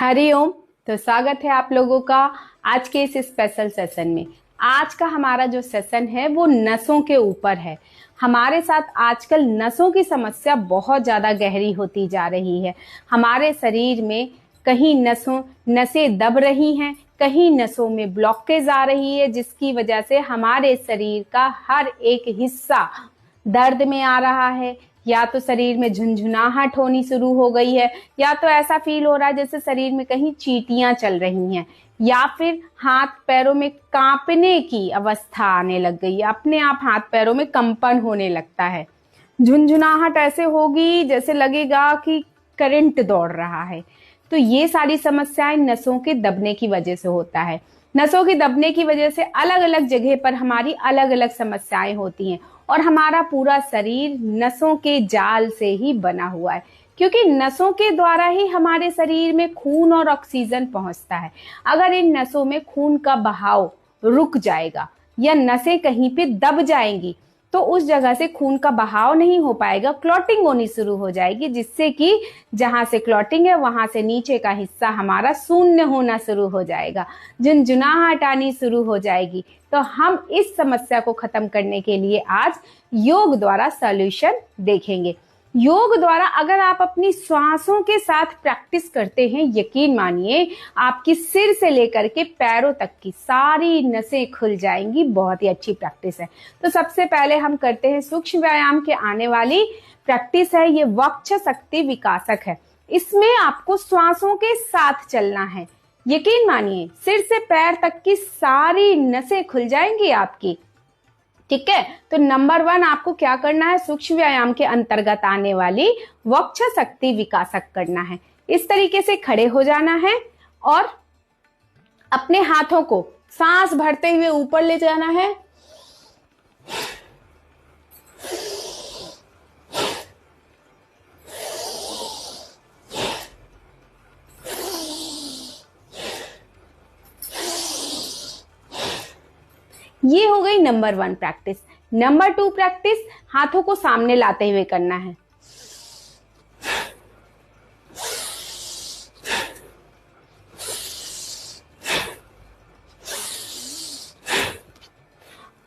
हरिओम। तो स्वागत है आप लोगों का आज के इस स्पेशल सेशन में। आज का हमारा जो सेशन है वो नसों के ऊपर है। हमारे साथ आजकल नसों की समस्या बहुत ज़्यादा गहरी होती जा रही है। हमारे शरीर में कहीं नसें दब रही हैं, कहीं नसों में ब्लॉकेज आ रही है, जिसकी वजह से हमारे शरीर का हर एक हिस्सा दर्द में आ रहा है। या तो शरीर में झुंझुनाहट होनी शुरू हो गई है, या तो ऐसा फील हो रहा है जैसे शरीर में कहीं चींटियां चल रही हैं, या फिर हाथ पैरों में कांपने की अवस्था आने लग गई है। अपने आप हाथ पैरों में कंपन होने लगता है। झुंझुनाहट ऐसे होगी जैसे लगेगा कि करंट दौड़ रहा है। तो ये सारी समस्याएं नसों के दबने की वजह से होता है। नसों के दबने की वजह से अलग अलग जगह पर हमारी अलग अलग समस्याएं होती हैं, और हमारा पूरा शरीर नसों के जाल से ही बना हुआ है, क्योंकि नसों के द्वारा ही हमारे शरीर में खून और ऑक्सीजन पहुंचता है। अगर इन नसों में खून का बहाव रुक जाएगा या नसें कहीं पे दब जाएंगी तो उस जगह से खून का बहाव नहीं हो पाएगा, क्लॉटिंग होनी शुरू हो जाएगी, जिससे कि जहां से क्लॉटिंग है वहां से नीचे का हिस्सा हमारा शून्य होना शुरू हो जाएगा, झुंझुनाहट आनी शुरू हो जाएगी। तो हम इस समस्या को खत्म करने के लिए आज योग द्वारा सॉल्यूशन देखेंगे। योग द्वारा अगर आप अपनी श्वासों के साथ प्रैक्टिस करते हैं, यकीन मानिए आपकी सिर से लेकर के पैरों तक की सारी नसें खुल जाएंगी। बहुत ही अच्छी प्रैक्टिस है। तो सबसे पहले हम करते हैं सूक्ष्म व्यायाम के आने वाली प्रैक्टिस है, ये वक्ष शक्ति विकासक है। इसमें आपको श्वासों के साथ चलना है। यकीन मानिए सिर से पैर तक की सारी नसें खुल जाएंगी आपकी। ठीक है, तो नंबर 1 आपको क्या करना है, सूक्ष्म व्यायाम के अंतर्गत आने वाली वक्ष शक्ति विकासक करना है। इस तरीके से खड़े हो जाना है और अपने हाथों को सांस भरते हुए ऊपर ले जाना है। ये हो गई नंबर 1 प्रैक्टिस। नंबर 2 प्रैक्टिस हाथों को सामने लाते हुए करना है।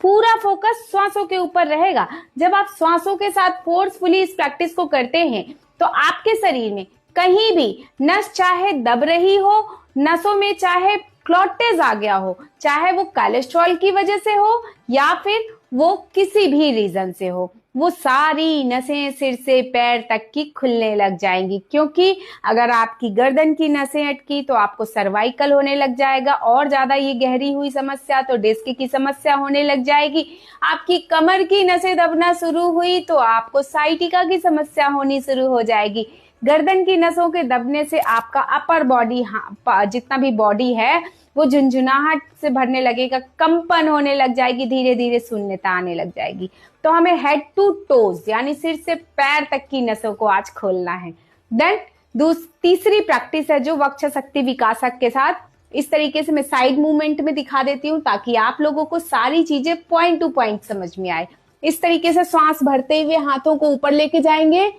पूरा फोकस श्वासों के ऊपर रहेगा। जब आप श्वासों के साथ फोर्सफुली इस प्रैक्टिस को करते हैं तो आपके शरीर में कहीं भी नस चाहे दब रही हो, नसों में चाहे क्लॉटेज आ गया हो, चाहे वो कोलेस्ट्रॉल की वजह से हो या फिर वो किसी भी रीजन से हो, वो सारी नसें सिर से पैर तक की खुलने लग जाएंगी। क्योंकि अगर आपकी गर्दन की नसें अटकी तो आपको सर्वाइकल होने लग जाएगा, और ज्यादा ये गहरी हुई समस्या तो डिस्क की समस्या होने लग जाएगी। आपकी कमर की नसें दबना शुरू हुई तो आपको साइटिका की समस्या होनी शुरू हो जाएगी। गर्दन की नसों के दबने से आपका अपर बॉडी, जितना भी बॉडी है वो झुंझुनाहट से भरने लगेगा, कंपन होने लग जाएगी, धीरे धीरे शून्यता आने लग जाएगी। तो हमें हेड टू टोज यानी सिर से पैर तक की नसों को आज खोलना है। देन तीसरी प्रैक्टिस है जो वक्ष शक्ति विकासक के साथ इस तरीके से मैं साइड मूवमेंट में दिखा देती हूँ ताकि आप लोगों को सारी चीजें पॉइंट टू पॉइंट समझ में आए। इस तरीके से सांस भरते हुए हाथों को ऊपर लेके जाएंगे,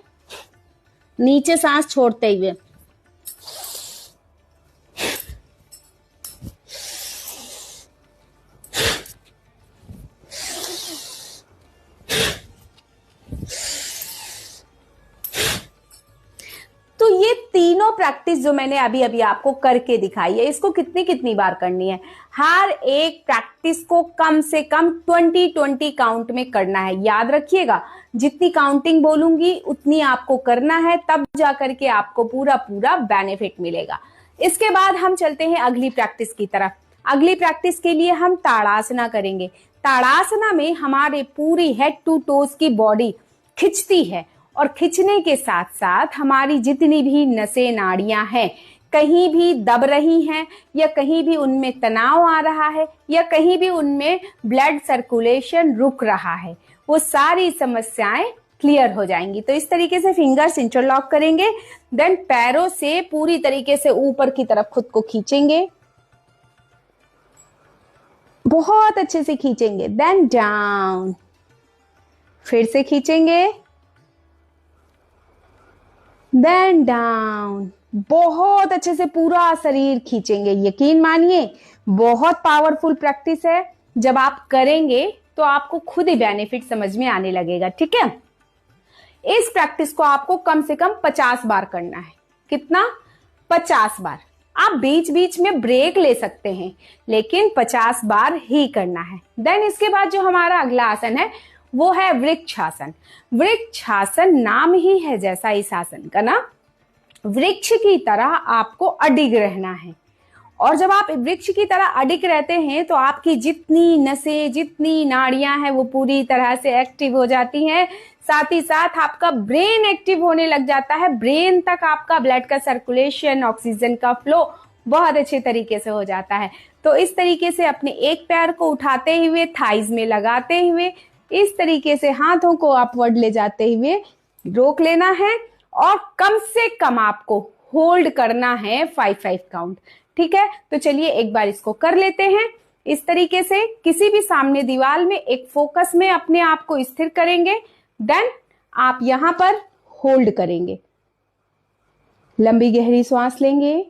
नीचे सांस छोड़ते हुए तो ये तीनों प्रैक्टिस जो मैंने अभी अभी आपको करके दिखाई है, इसको कितनी कितनी बार करनी है। हर एक प्रैक्टिस को कम से कम 20-20 काउंट में करना है। याद रखिएगा, जितनी काउंटिंग बोलूंगी उतनी आपको करना है, तब जाकर के आपको पूरा पूरा बेनिफिट मिलेगा। इसके बाद हम चलते हैं अगली प्रैक्टिस की तरफ। अगली प्रैक्टिस के लिए हम ताड़ासना करेंगे। ताड़ासना में हमारे पूरी हेड टू टोज की बॉडी खिंचती है, और खिंचने के साथ साथ हमारी जितनी भी नसें नाड़ियां हैं कहीं भी दब रही हैं, या कहीं भी उनमें तनाव आ रहा है, या कहीं भी उनमें ब्लड सर्कुलेशन रुक रहा है, वो सारी समस्याएं क्लियर हो जाएंगी। तो इस तरीके से फिंगर्स इंटरलॉक करेंगे, देन पैरों से पूरी तरीके से ऊपर की तरफ खुद को खींचेंगे, बहुत अच्छे से खींचेंगे, देन डाउन, फिर से खींचेंगे, then down, बहुत अच्छे से पूरा शरीर खींचेंगे। यकीन मानिए बहुत पावरफुल प्रैक्टिस है। जब आप करेंगे तो आपको खुद ही बेनिफिट समझ में आने लगेगा। ठीक है, इस प्रैक्टिस को आपको कम से कम 50 बार करना है। कितना? 50 बार। आप बीच बीच में ब्रेक ले सकते हैं, लेकिन 50 बार ही करना है। देन इसके बाद जो हमारा अगला आसन है वो है वृक्षासन। वृक्षासन नाम ही है जैसा इस आसन का ना, वृक्ष की तरह आपको अडिग रहना है। और जब आप वृक्ष की तरह अडिग रहते हैं तो आपकी जितनी नसें, जितनी नाड़ियां हैं वो पूरी तरह से एक्टिव हो जाती हैं। साथ ही साथ आपका ब्रेन एक्टिव होने लग जाता है। ब्रेन तक आपका ब्लड का सर्कुलेशन, ऑक्सीजन का फ्लो बहुत अच्छे तरीके से हो जाता है। तो इस तरीके से अपने एक पैर को उठाते हुए थाइज में लगाते हुए इस तरीके से हाथों को अपवर्ड ले जाते हुए रोक लेना है और कम से कम आपको होल्ड करना है 5-5 काउंट। ठीक है, तो चलिए एक बार इसको कर लेते हैं। इस तरीके से किसी भी सामने दीवार में एक फोकस में अपने आप को स्थिर करेंगे। देन आप यहां पर होल्ड करेंगे, लंबी गहरी सांस लेंगे,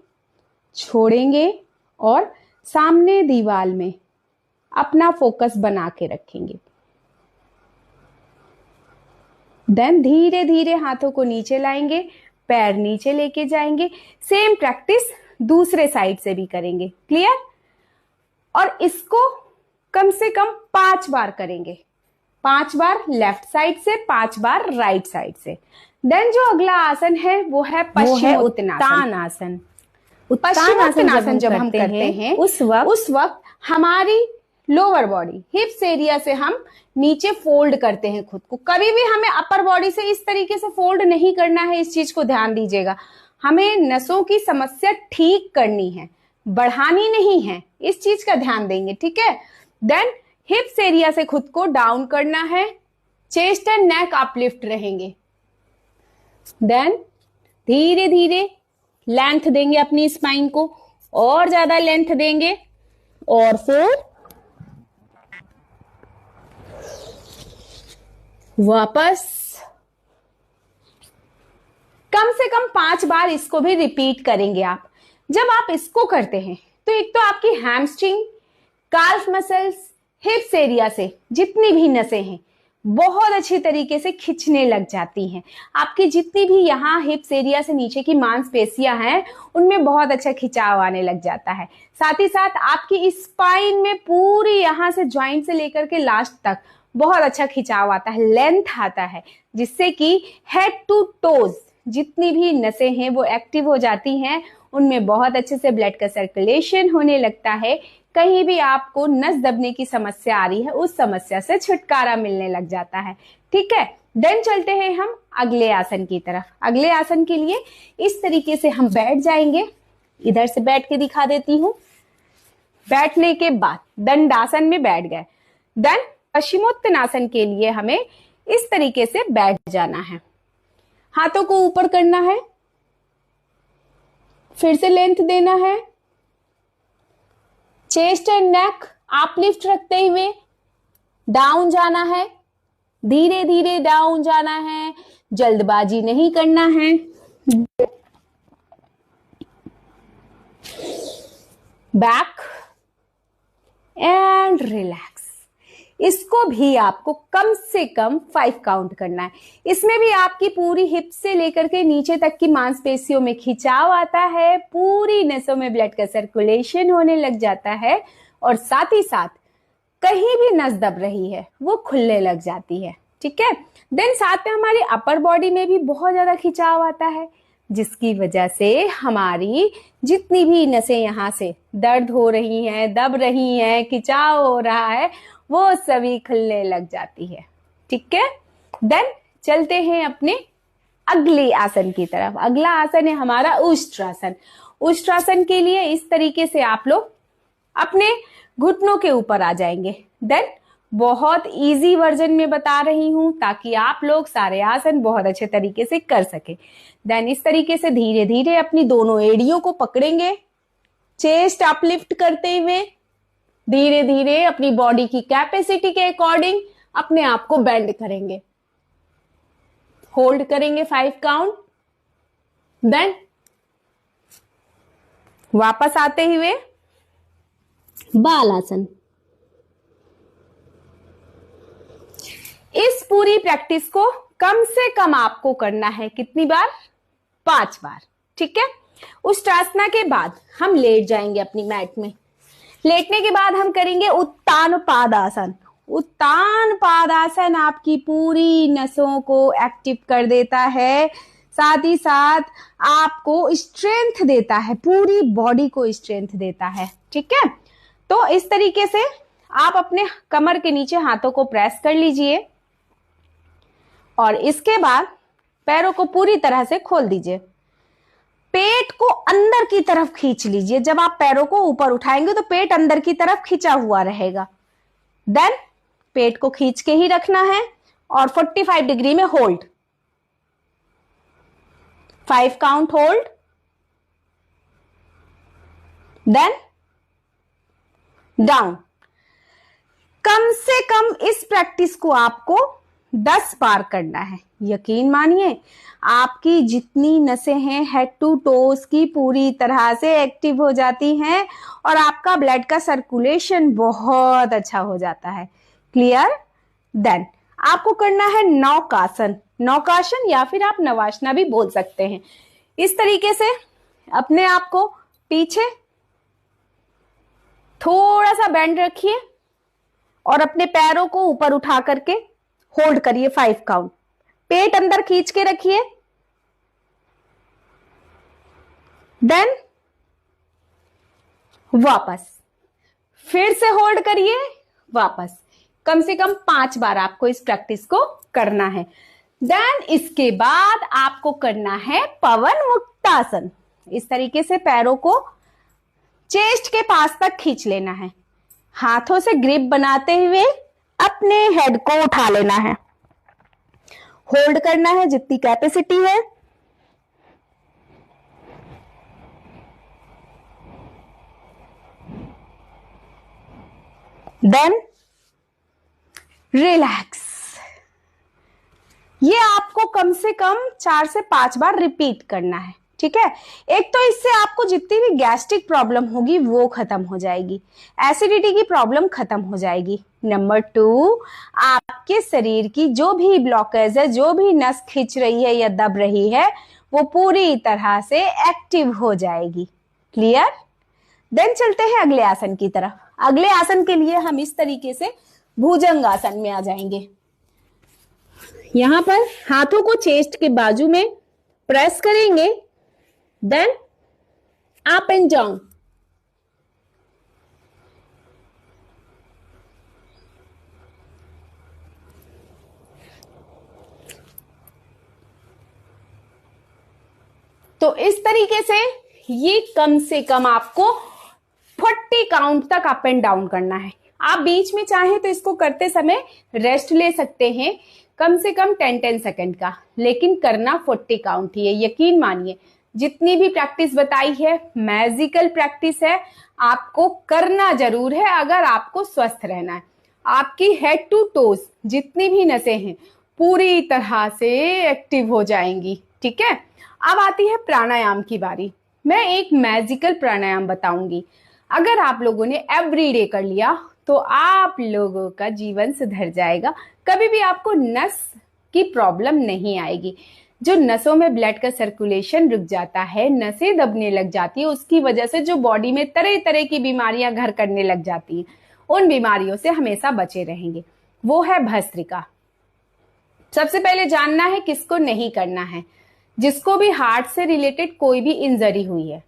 छोड़ेंगे और सामने दीवार में अपना फोकस बना के रखेंगे। देन धीरे धीरे हाथों को नीचे लाएंगे, पैर नीचे लेके जाएंगे। सेम प्रैक्टिस दूसरे साइड से भी करेंगे। क्लियर? और इसको कम से कम 5 बार करेंगे। 5 बार लेफ्ट साइड से, 5 बार राइट साइड से। देन जो अगला आसन है वो है पश्चिमोत्तानासन। पश्चिमोत्तानासन जब हम करते हैं उस वक्त हमारी लोअर बॉडी, हिप्स एरिया से हम नीचे फोल्ड करते हैं खुद को। कभी भी हमें अपर बॉडी से इस तरीके से फोल्ड नहीं करना है। इस चीज को ध्यान दीजिएगा। हमें नसों की समस्या ठीक करनी है, बढ़ानी नहीं है। इस चीज का ध्यान देंगे। ठीक है, देन हिप्स एरिया से खुद को डाउन करना है। चेस्ट एंड नेक अपलिफ्ट रहेंगे। देन धीरे धीरे लेंथ देंगे अपनी स्पाइन को, और ज्यादा लेंथ देंगे और फिर वापस कम से कम 5 बार इसको भी रिपीट करेंगे आप। जब आप इसको करते हैं तो एक तो आपकी हैमस्ट्रिंग, काल्फ मसल्स, हिप्स एरिया से जितनी भी नसें हैं बहुत अच्छी तरीके से खिंचने लग जाती हैं। आपकी जितनी भी यहाँ हिप्स एरिया से नीचे की मांसपेशियां हैं उनमें बहुत अच्छा खिंचाव आने लग जाता है। साथ ही साथ आपकी स्पाइन में पूरी यहाँ से ज्वाइंट से लेकर के लास्ट तक बहुत अच्छा खिंचाव आता है, लेंथ आता है, जिससे कि हेड टू टोज जितनी भी नसें हैं वो एक्टिव हो जाती हैं। उनमें बहुत अच्छे से ब्लड का सर्कुलेशन होने लगता है। कहीं भी आपको नस दबने की समस्या आ रही है उस समस्या से छुटकारा मिलने लग जाता है। ठीक है, देन चलते हैं हम अगले आसन की तरफ। अगले आसन के लिए इस तरीके से हम बैठ जाएंगे। इधर से बैठ के दिखा देती हूँ। बैठने के बाद दंडासन में बैठ गए। देन पश्चिमोत्तानासन के लिए हमें इस तरीके से बैठ जाना है। हाथों को ऊपर करना है, फिर से लेंथ देना है। चेस्ट एंड नेक अपलिफ्ट रखते हुए डाउन जाना है। धीरे धीरे डाउन जाना है, जल्दबाजी नहीं करना है। Back and relax. इसको भी आपको कम से कम 5 काउंट करना है। इसमें भी आपकी पूरी हिप से लेकर के नीचे तक की मांसपेशियों में खिंचाव आता है, पूरी नसों में ब्लड का सर्कुलेशन होने लग जाता है और साथ ही साथ कहीं भी नस दब रही है वो खुलने लग जाती है। ठीक है, देन साथ में हमारी अपर बॉडी में भी बहुत ज्यादा खिंचाव आता है, जिसकी वजह से हमारी जितनी भी नसें यहाँ से दर्द हो रही हैं, दब रही हैं, खिंचाव हो रहा है, वो सभी खुलने लग जाती है। ठीक है, देन चलते हैं अपने अगले आसन की तरफ। अगला आसन है हमारा उष्ट्रासन। उष्ट्रासन के लिए इस तरीके से आप लोग अपने घुटनों के ऊपर आ जाएंगे। देन बहुत इजी वर्जन में बता रही हूं ताकि आप लोग सारे आसन बहुत अच्छे तरीके से कर सके। देन इस तरीके से धीरे धीरे अपनी दोनों एड़ियों को पकड़ेंगे, चेस्ट अपलिफ्ट करते हुए धीरे धीरे अपनी बॉडी की कैपेसिटी के अकॉर्डिंग अपने आप को बेंड करेंगे। होल्ड करेंगे 5 काउंट। देन वापस आते हुए बालासन। इस पूरी प्रैक्टिस को कम से कम आपको करना है कितनी बार? 5 बार। ठीक है। उष्ट्रासना के बाद हम लेट जाएंगे अपनी मैट में। लेटने के बाद हम करेंगे उत्तान पादासन। उत्तान पादासन आपकी पूरी नसों को एक्टिव कर देता है, साथ ही साथ आपको स्ट्रेंथ देता है, पूरी बॉडी को स्ट्रेंथ देता है। ठीक है। तो इस तरीके से आप अपने कमर के नीचे हाथों को प्रेस कर लीजिए और इसके बाद पैरों को पूरी तरह से खोल दीजिए। पेट को अंदर की तरफ खींच लीजिए। जब आप पैरों को ऊपर उठाएंगे तो पेट अंदर की तरफ खींचा हुआ रहेगा। देन पेट को खींच के ही रखना है और 45 डिग्री में hold. 5 count hold, then down. कम से कम इस प्रैक्टिस को आपको 10 बार करना है। यकीन मानिए आपकी जितनी नसें हैं हेड टू टोस की पूरी तरह से एक्टिव हो जाती हैं और आपका ब्लड का सर्कुलेशन बहुत अच्छा हो जाता है। क्लियर? देन आपको करना है नौकासन। नौकासन या फिर आप नवासना भी बोल सकते हैं। इस तरीके से अपने आप को पीछे थोड़ा सा बेंड रखिए और अपने पैरों को ऊपर उठा करके होल्ड करिए 5 काउंट। पेट अंदर खींच के रखिए, देन वापस फिर से होल्ड करिए, वापस। कम से कम 5 बार आपको इस प्रैक्टिस को करना है। देन इसके बाद आपको करना है पवन मुक्तासन। इस तरीके से पैरों को चेस्ट के पास तक खींच लेना है। हाथों से ग्रिप बनाते हुए अपने हेड को उठा लेना है। होल्ड करना है जितनी कैपेसिटी है। Then relax. ये आपको कम से कम 4 से 5 बार रिपीट करना है। ठीक है। एक तो इससे आपको जितनी भी गैस्ट्रिक प्रॉब्लम होगी वो खत्म हो जाएगी, एसिडिटी की प्रॉब्लम खत्म हो जाएगी। नंबर 2, आपके शरीर की जो भी ब्लॉकेज है, जो भी नस खिंच रही है या दब रही है, वो पूरी तरह से एक्टिव हो जाएगी। क्लियर? देन चलते हैं अगले आसन की तरफ। अगले आसन के लिए हम इस तरीके से भुजंग आसन में आ जाएंगे। यहां पर हाथों को चेस्ट के बाजू में प्रेस करेंगे, देन अप एंड डाउन। तो इस तरीके से ये कम से कम आपको 40 काउंट तक अप एंड डाउन करना है। आप बीच में चाहें तो इसको करते समय रेस्ट ले सकते हैं, कम से कम 10-10 सेकंड का, लेकिन करना 40 काउंट ही है। यकीन मानिए जितनी भी प्रैक्टिस बताई है मैजिकल प्रैक्टिस है, आपको करना जरूर है अगर आपको स्वस्थ रहना है। आपकी हेड टू टोस जितनी भी नसें हैं पूरी तरह से एक्टिव हो जाएंगी। ठीक है। अब आती है प्राणायाम की बारी। मैं एक मैजिकल प्राणायाम बताऊंगी। अगर आप लोगों ने एवरीडे कर लिया तो आप लोगों का जीवन सुधर जाएगा। कभी भी आपको नस की प्रॉब्लम नहीं आएगी। जो नसों में ब्लड का सर्कुलेशन रुक जाता है, नसें दबने लग जाती है, उसकी वजह से जो बॉडी में तरह तरह की बीमारियां घर करने लग जाती हैं, उन बीमारियों से हमेशा बचे रहेंगे। वो है भस्त्रिका। सबसे पहले जानना है किसको नहीं करना है। जिसको भी हार्ट से रिलेटेड कोई भी इंजरी हुई है,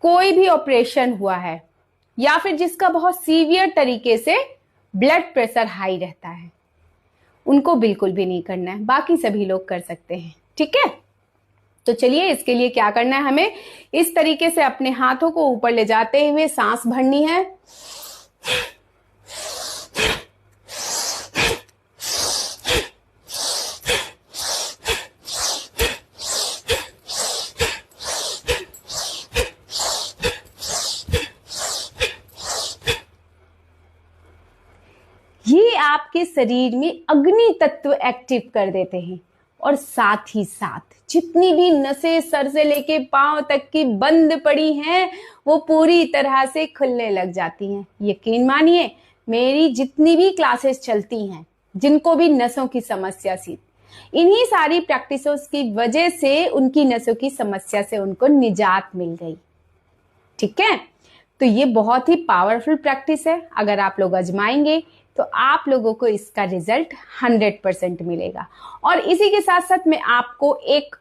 कोई भी ऑपरेशन हुआ है, या फिर जिसका बहुत सीवियर तरीके से ब्लड प्रेशर हाई रहता है, उनको बिल्कुल भी नहीं करना है। बाकी सभी लोग कर सकते हैं। ठीक है। तो चलिए इसके लिए क्या करना है, हमें इस तरीके से अपने हाथों को ऊपर ले जाते हुए सांस भरनी है। ये आपके शरीर में अग्नि तत्व एक्टिव कर देते हैं और साथ ही साथ जितनी भी नसें सर से लेके पांव तक की बंद पड़ी हैं वो पूरी तरह से खुलने लग जाती हैं। यकीन मानिए, मेरी जितनी भी क्लासेस चलती हैं, जिनको भी नसों की समस्या थी, इन्हीं सारी प्रैक्टिसों की वजह से उनकी नसों की समस्या से उनको निजात मिल गई। ठीक है, तो ये बहुत ही पावरफुल प्रैक्टिस है। अगर आप लोग आजमाएंगे तो आप लोगों को इसका रिजल्ट 100% मिलेगा। और इसी के साथ साथ मैं आपको एक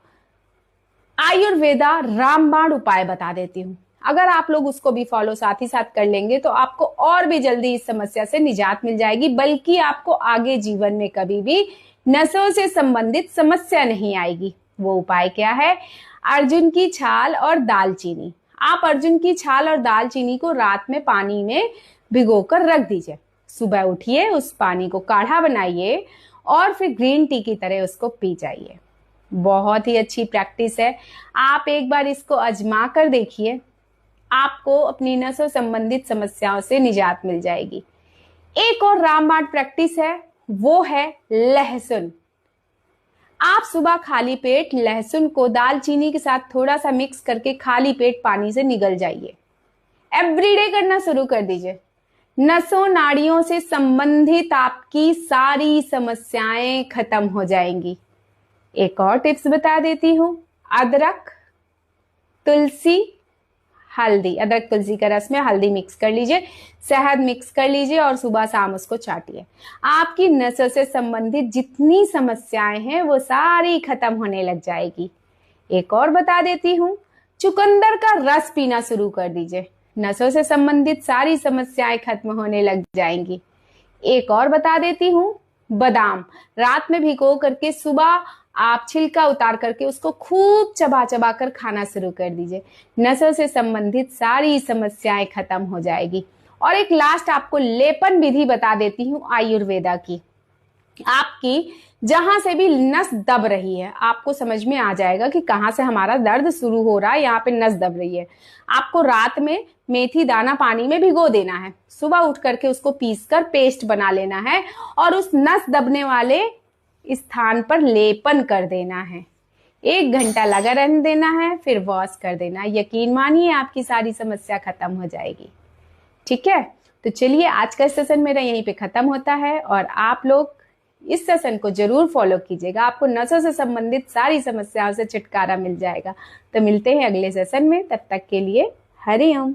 आयुर्वेदा रामबाण उपाय बता देती हूँ। अगर आप लोग उसको भी फॉलो साथ ही साथ कर लेंगे तो आपको और भी जल्दी इस समस्या से निजात मिल जाएगी, बल्कि आपको आगे जीवन में कभी भी नसों से संबंधित समस्या नहीं आएगी। वो उपाय क्या है? अर्जुन की छाल और दालचीनी। आप अर्जुन की छाल और दालचीनी को रात में पानी में भिगोकर रख दीजिए। सुबह उठिए, उस पानी को काढ़ा बनाइए और फिर ग्रीन टी की तरह उसको पी जाइए। बहुत ही अच्छी प्रैक्टिस है, आप एक बार इसको आजमा कर देखिए, आपको अपनी नसों संबंधित समस्याओं से निजात मिल जाएगी। एक और रामबाण प्रैक्टिस है, वो है लहसुन। आप सुबह खाली पेट लहसुन को दालचीनी के साथ थोड़ा सा मिक्स करके खाली पेट पानी से निगल जाइए। एवरीडे करना शुरू कर दीजिए। नसों नाड़ियों से संबंधित आपकी सारी समस्याएं खत्म हो जाएंगी। एक और टिप्स बता देती हूँ, अदरक, तुलसी, हल्दी, अदरक तुलसी का रस में हल्दी मिक्स कर लीजिए, शहद मिक्स कर लीजिए और सुबह शाम उसको चाटिए। आपकी नसों से संबंधित जितनी समस्याएं हैं वो सारी खत्म होने लग जाएगी। एक और बता देती हूँ, चुकंदर का रस पीना शुरू कर दीजिए, नसों से संबंधित सारी समस्याएं खत्म होने लग जाएंगी। एक और बता देती हूँ, बादाम रात में भिगो करके सुबह आप छिलका उतार करके उसको खूब चबा चबा कर खाना शुरू कर दीजिए, नसों से संबंधित सारी समस्याएं खत्म हो जाएगी। और एक लास्ट आपको लेपन विधि बता देती हूँ आयुर्वेदा की। आपकी जहां से भी नस दब रही है, आपको समझ में आ जाएगा कि कहां से हमारा दर्द शुरू हो रहा है, यहाँ पे नस दब रही है। आपको रात में मेथी दाना पानी में भिगो देना है, सुबह उठ करके उसको पीसकर पेस्ट बना लेना है और उस नस दबने वाले स्थान पर लेपन कर देना है। 1 घंटा लगा रहने देना है, फिर वॉश कर देना। यकीन मानिए आपकी सारी समस्या खत्म हो जाएगी। ठीक है, तो चलिए आज का सेशन मेरा यहीं पे खत्म होता है और आप लोग इस सेशन को जरूर फॉलो कीजिएगा। आपको नसों से संबंधित सारी समस्याओं से छुटकारा मिल जाएगा। तो मिलते हैं अगले सेशन में, तब तक के लिए हरि ओम।